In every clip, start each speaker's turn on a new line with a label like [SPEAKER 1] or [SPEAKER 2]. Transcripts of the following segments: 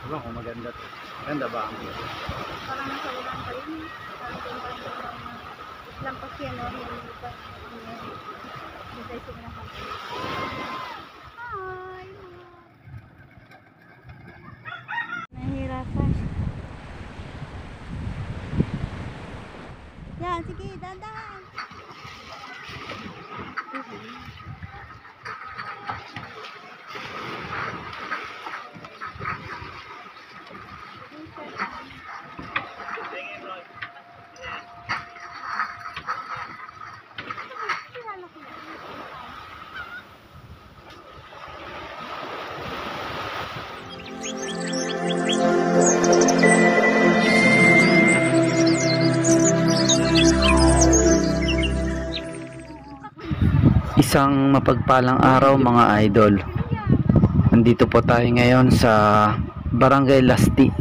[SPEAKER 1] Diba kung maganda to. Ganda ba?
[SPEAKER 2] Parang nasa ulan pa yun. Parang doon pa rin lampas yan, no? Hindi pa. Hindi sila nakakita. Hi! Nahihirapan. Yan, sige, dandan.
[SPEAKER 1] Isang mapagpalang araw mga idol. Nandito po tayo ngayon sa Barangay Lasti,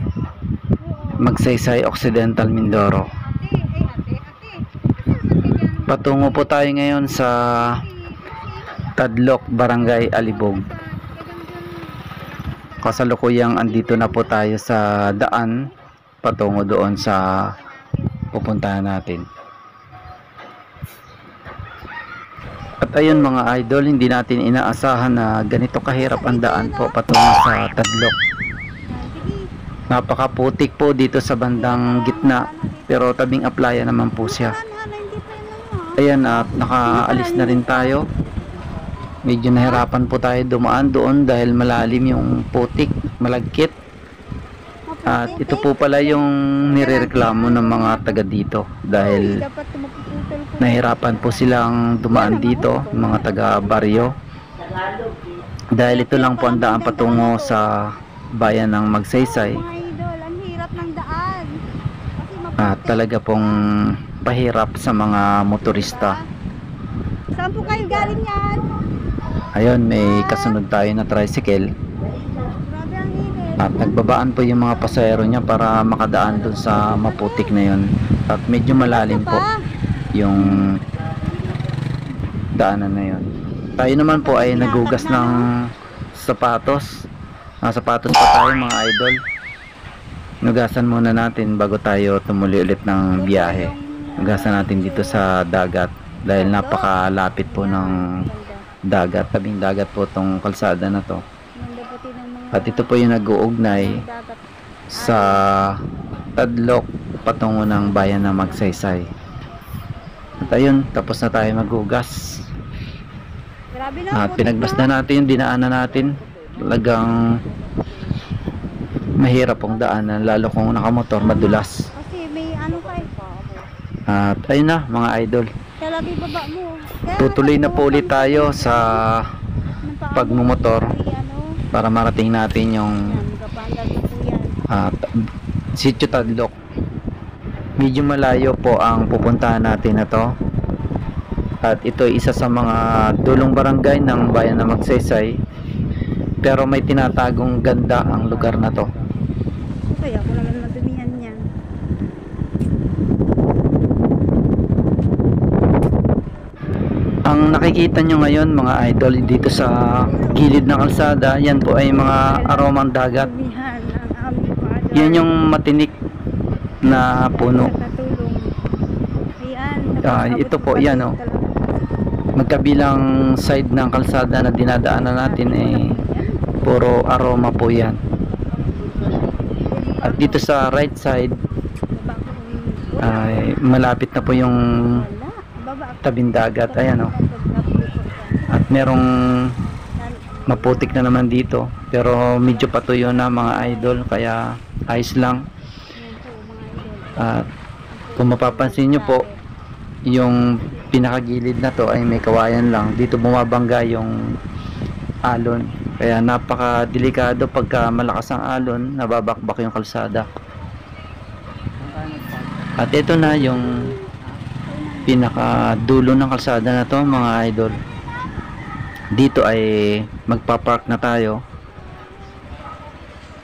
[SPEAKER 1] Magsaysay Occidental, Mindoro. Patungo po tayo ngayon sa Tadloc, Barangay Alibog. Kasalukuyang andito na po tayo sa daan patungo doon sa pupuntahan natin. At ayun mga idol, hindi natin inaasahan na ganito kahirap ang daan po patungo sa Tadloc. Napakaputik po dito sa bandang gitna, pero tabing aplaya naman po siya. Ayan, at nakaalis na rin tayo. Medyo nahirapan po tayo dumaan doon dahil malalim yung putik, malagkit. At ito po pala yung nirereklamo ng mga taga dito dahil nahirapan po silang dumaan dito, mga taga baryo, dahil ito lang po ang daan patungo sa bayan ng Magsaysay. At talaga pong pahirap sa mga motorista.
[SPEAKER 2] Saan po kayo galing yan?
[SPEAKER 1] Ayun, may kasunod tayo na tricycle.
[SPEAKER 2] Grabe ang init.
[SPEAKER 1] At nagbabaan po yung mga pasahero niya para makadaan dun sa maputik na yun. At medyo malalim po yung daanan na yun. Tayo naman po ay nagugas ng sapatos. Sapatos pa tayo mga idol. Nugasan muna natin bago tayo tumuli ulit ng biyahe. Nugasan natin dito sa dagat dahil napakalapit po ng dagat. Tabing dagat po tong kalsada na to. At ito po yung nag-uugnay sa Tadloc patungo ng bayan ng Magsaysay. At ayun, tapos na tayo maghugas. At pinagbas na natin yung dinaanan natin. Talagang mahirap ang daanan, lalo kung nakamotor, madulas.
[SPEAKER 2] Kasi may ano kayo.
[SPEAKER 1] At ayun na mga idol,
[SPEAKER 2] Talabi baba mo.
[SPEAKER 1] tutuloy na po ulit tayo sa pagmumotor para marating natin yung Sitio Tadloc. Medyo malayo po ang pupuntahan natin na to. At ito ay isa sa mga dulong barangay ng bayan ng Magsaysay. Pero may tinatagong ganda ang lugar na to.
[SPEAKER 2] Kaya ako naman madumihan yan.
[SPEAKER 1] Ang nakikita nyo ngayon mga idol dito sa gilid ng kalsada, yan po ay mga aromang dagat.
[SPEAKER 2] Dumihan ang aming father.
[SPEAKER 1] Yan yung matinik na puno.
[SPEAKER 2] Ayan.
[SPEAKER 1] Ito po yan oh. Magkabilang side ng kalsada na dinadaanan natin eh puro aroma po yan. At dito sa right side ay malapit na po yung tabing dagat. Ayan oh. At merong maputik na naman dito, pero medyo patuyo na mga idol, kaya ayos lang. At kung mapapansin nyo po, yung pinakagilid na to ay may kawayan lang. Dito bumabangga yung alon, kaya napaka-delikado pagka malakas ang alon, nababakbak yung kalsada. At ito na yung pinakadulo ng kalsada na to mga idol. Dito ay magpapark na tayo.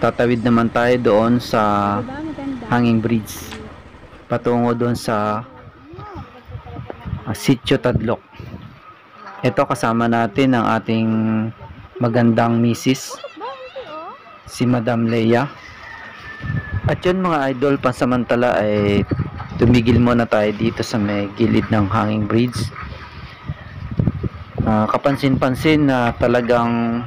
[SPEAKER 1] Tatawid naman tayo doon sa hanging bridge patungo doon sa Sitio Tadloc. Ito kasama natin ang ating magandang misis, si Madam Leia. At yun mga idol, pansamantala ay tumigil muna tayo dito sa may gilid ng hanging bridge. Kapansin-pansin na talagang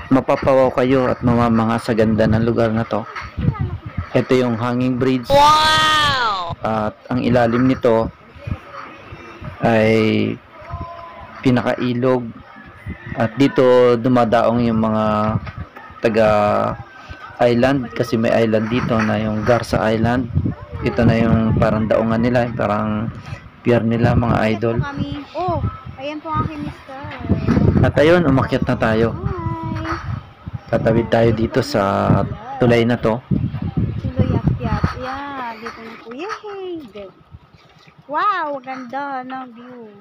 [SPEAKER 1] mapapawaw kayo at mamamanga sa ganda ng lugar na to. Ito yung hanging bridge. Wow! At ang ilalim nito ay pinakailog. At dito dumadaong yung mga taga island, kasi may island dito na yung Garza Island. Ito na yung parang daungan nila, parang pier nila mga idol.
[SPEAKER 2] Kami. Oh, ayan po ang aking mister.
[SPEAKER 1] At ayun, umakyat na tayo.
[SPEAKER 2] Hi.
[SPEAKER 1] Tatawid tayo dito sa tulay na to.
[SPEAKER 2] Tuloy akyat. Yan, dito na po. Yay! Go. Wow, ganda ng view.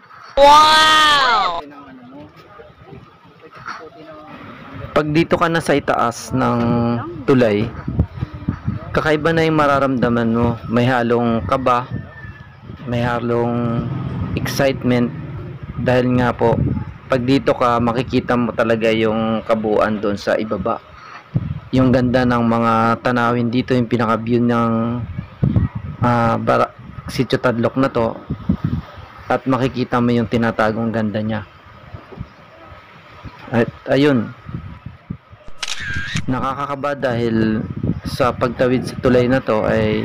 [SPEAKER 1] Pag dito ka na sa itaas ng tulay, kakaiba na yung mararamdaman mo. May halong kaba, may halong excitement, dahil nga po pag dito ka makikita mo talaga yung kabuuan doon sa ibaba, yung ganda ng mga tanawin dito, yung pinaka view ng Sitio Tadlok na to, at makikita mo yung tinatagong ganda niya. At ayun, nakakakaba dahil sa pagtawid sa tulay na to ay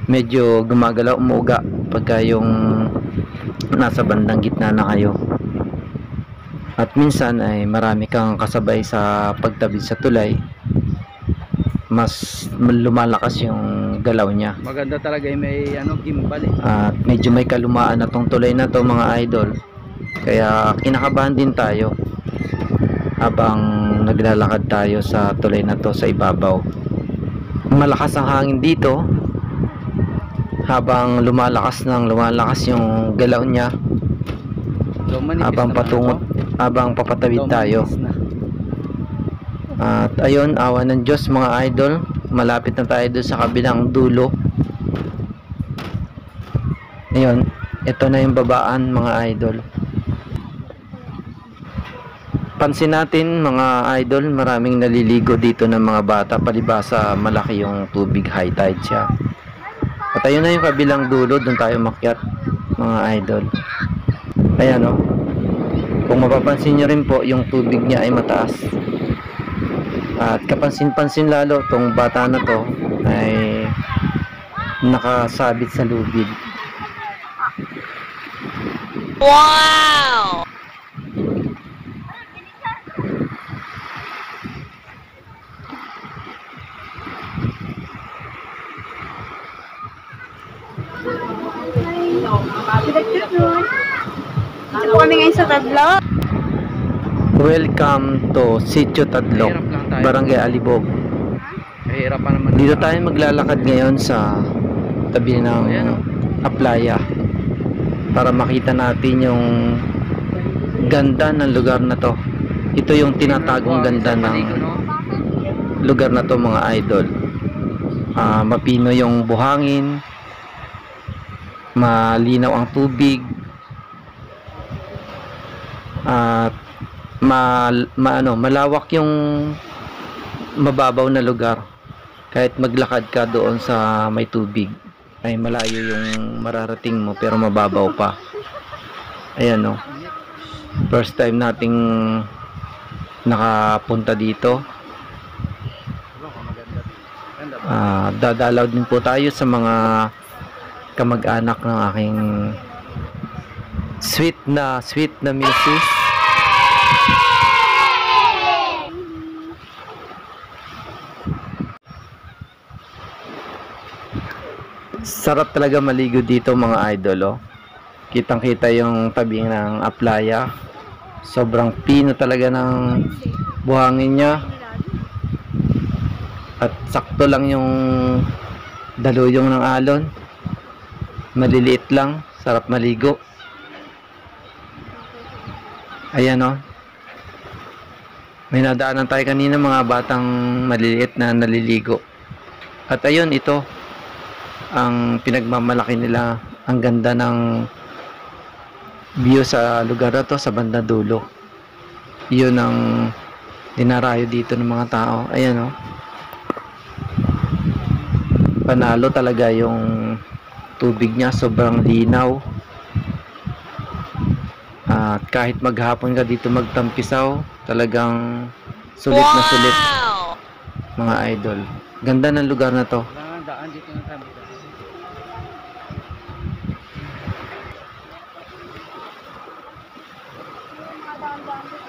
[SPEAKER 1] medyo gumagalaw, umuga pagka yung nasa bandang gitna na kayo. At minsan ay marami kang kasabay sa pagtawid sa tulay, mas lumalakas yung galaw niya.
[SPEAKER 3] Maganda talaga yung may gimbal eh.
[SPEAKER 1] At medyo may kalumaan na tong tulay na to mga idol, kaya kinakabahan din tayo habang naglalakad tayo sa tulay na to sa ibabaw. Malakas ang hangin dito habang lumalakas yung galaw niya, habang papatawid tayo. At ayun, awa ng Diyos mga idol, malapit na tayo doon sa kabilang dulo. Ayun, ito na yung babaan mga idol. Pansin natin mga idol, maraming naliligo dito ng mga bata, palibasa malaki yung tubig, high tide siya. At ayun na yung kabilang dulo, doon tayo makyat mga idol. Ayan o, kung mapapansin nyo rin po, yung tubig niya ay mataas. At kapansin-pansin lalo, tong bata na to ay nakasabit sa lubid. Wow!
[SPEAKER 2] Dito po kami ngayon sa Tadlok.
[SPEAKER 1] Welcome to Sitio Tadlok,
[SPEAKER 3] Mahirap lang tayo.
[SPEAKER 1] Barangay Alibog.
[SPEAKER 3] Mahirap pa naman.
[SPEAKER 1] Dito tayo maglalakad ngayon sa tabi ng
[SPEAKER 3] Ayan, oh.
[SPEAKER 1] Aplaya para makita natin yung ganda ng lugar na to. Ito yung tinatagong ganda ng lugar na to mga idol. Mapino yung buhangin, malinaw ang tubig, at malawak yung mababaw na lugar. Kahit maglakad ka doon sa may tubig ay malayo yung mararating mo, pero mababaw pa. Ayan o, first time nating nakapunta dito. Dadalaw din po tayo sa mga kamag-anak ng aking sweet na misis. Sarap talaga maligo dito mga idol, oh. Kitang kita yung tabi ng Aplaya. Sobrang pino talaga ng buhangin niya. At sakto lang yung daluyong ng alon. Maliliit lang, sarap maligo. Ayan oh. May nadaanan tayo kanina, mga batang maliliit na naliligo. At ayun, ito ang pinagmamalaki nila. Ang ganda ng view sa lugar na to, sa banda dulo. Yun ang dinarayo dito ng mga tao. Ayan oh. Panalo talaga yung tubig niya, sobrang linaw. At kahit maghapon ka dito magtampisaw, talagang sulit na sulit mga idol. Ganda ng lugar na to.
[SPEAKER 3] Wala nga daan dito ng tabi.
[SPEAKER 2] Mga daan-daan dito.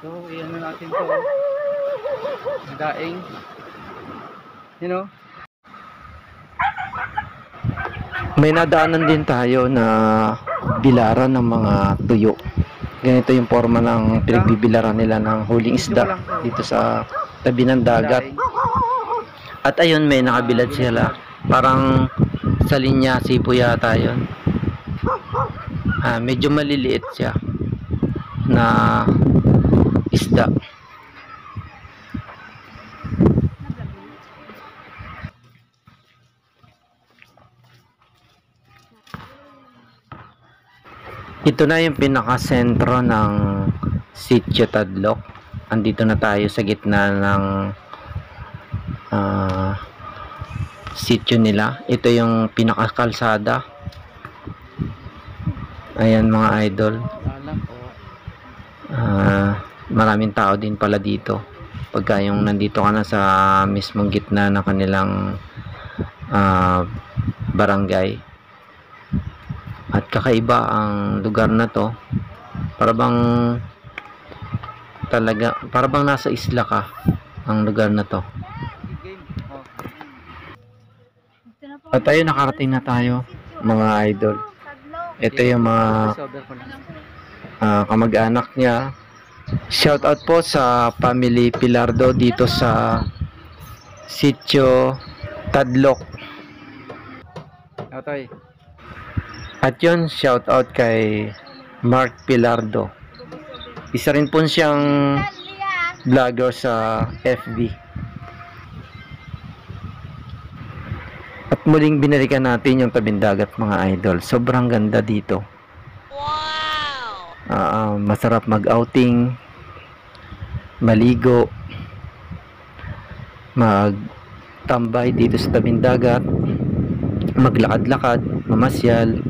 [SPEAKER 3] So, iyan na natin to. Daing. You know?
[SPEAKER 1] May nadaanan din tayo na bilaran ng mga tuyo. Ganito yung forma ng pinagbibilaran nila ng huling isda dito sa tabi ng dagat.
[SPEAKER 3] Daing.
[SPEAKER 1] At ayun, may nakabilad sila. Parang sa linya, sipo yata yun. Medyo maliliit siya na isda. Ito na yung pinakasentro ng Sitio Tadloc. Andito na tayo sa gitna ng sitio nila. Ito yung pinakakalsada. Ayan mga idol.
[SPEAKER 3] Alam ko.
[SPEAKER 1] Maraming tao din pala dito. Pagka yung nandito ka na sa mismong gitna ng kanilang barangay. At kakaiba ang lugar na to. Para bang nasa isla ka ang lugar na to.
[SPEAKER 3] Game. Oh.
[SPEAKER 2] Ito na po.
[SPEAKER 1] At ayun, nakarating na tayo mga idol.
[SPEAKER 2] Tadloc.
[SPEAKER 1] Ito yung mga
[SPEAKER 3] Sober ko na.
[SPEAKER 1] kamag-anak niya. Shout out po sa family Pilardo dito sa Sitio Tadloc.
[SPEAKER 3] Otoy.
[SPEAKER 1] At yun, shout out kay Mark Pilardo. Isa rin po siyang vlogger sa FB. At muling binalikan natin yung tabing dagat mga idol. Sobrang ganda dito. Masarap mag-outing, maligo, magtambay dito sa tabing dagat, maglakad-lakad, mamasyal.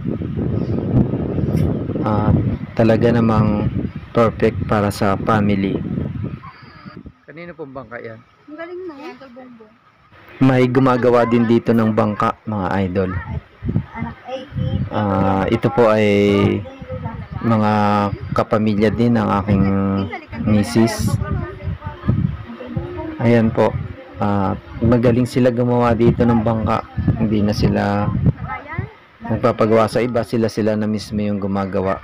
[SPEAKER 1] Talaga namang perfect para sa family.
[SPEAKER 3] Kanino pong bangka yan?
[SPEAKER 2] Ang galing na yan. Bongbong.
[SPEAKER 1] May gumagawa din dito ng bangka mga idol. Ito po ay mga kapamilya din ng aking misis. Ayan po. Magaling sila gumawa dito ng bangka. Hindi na sila nagpapagawa sa iba, sila na mismo yung gumagawa.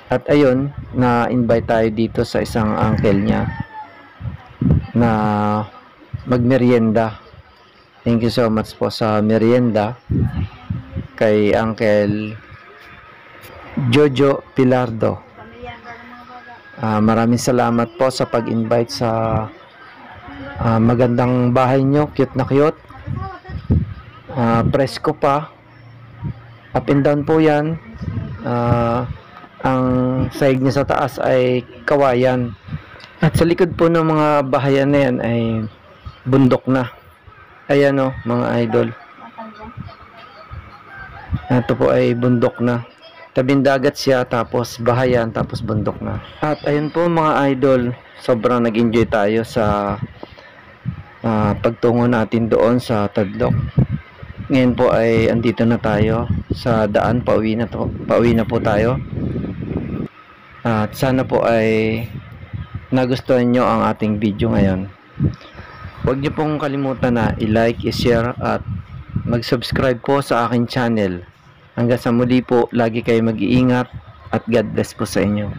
[SPEAKER 1] At ayun, na-invite tayo dito sa isang uncle niya na magmerienda. Thank you so much po sa merienda kay Uncle Jojo Pilardo. Maraming salamat po sa pag-invite sa magandang bahay nyo. Cute na cute. Presko pa. Up and down po yan. Ang sahig niya sa taas ay kawayan. At sa likod po ng mga bahayan na yan ay bundok na. Ayan o mga idol. Ito po ay bundok na. Tabing dagat siya, tapos bahayan, tapos bundok na. At ayun po mga idol, sobrang nag-enjoy tayo sa pagtungo natin doon sa Tadloc. Ngayon po ay andito na tayo sa daan, pauwi na po tayo. At sana po ay nagustuhan nyo ang ating video ngayon. Huwag nyo pong kalimutan na i-like, i-share at mag-subscribe po sa aking channel. Hanggang sa muli po, lagi kayo mag-iingat at God bless po sa inyo.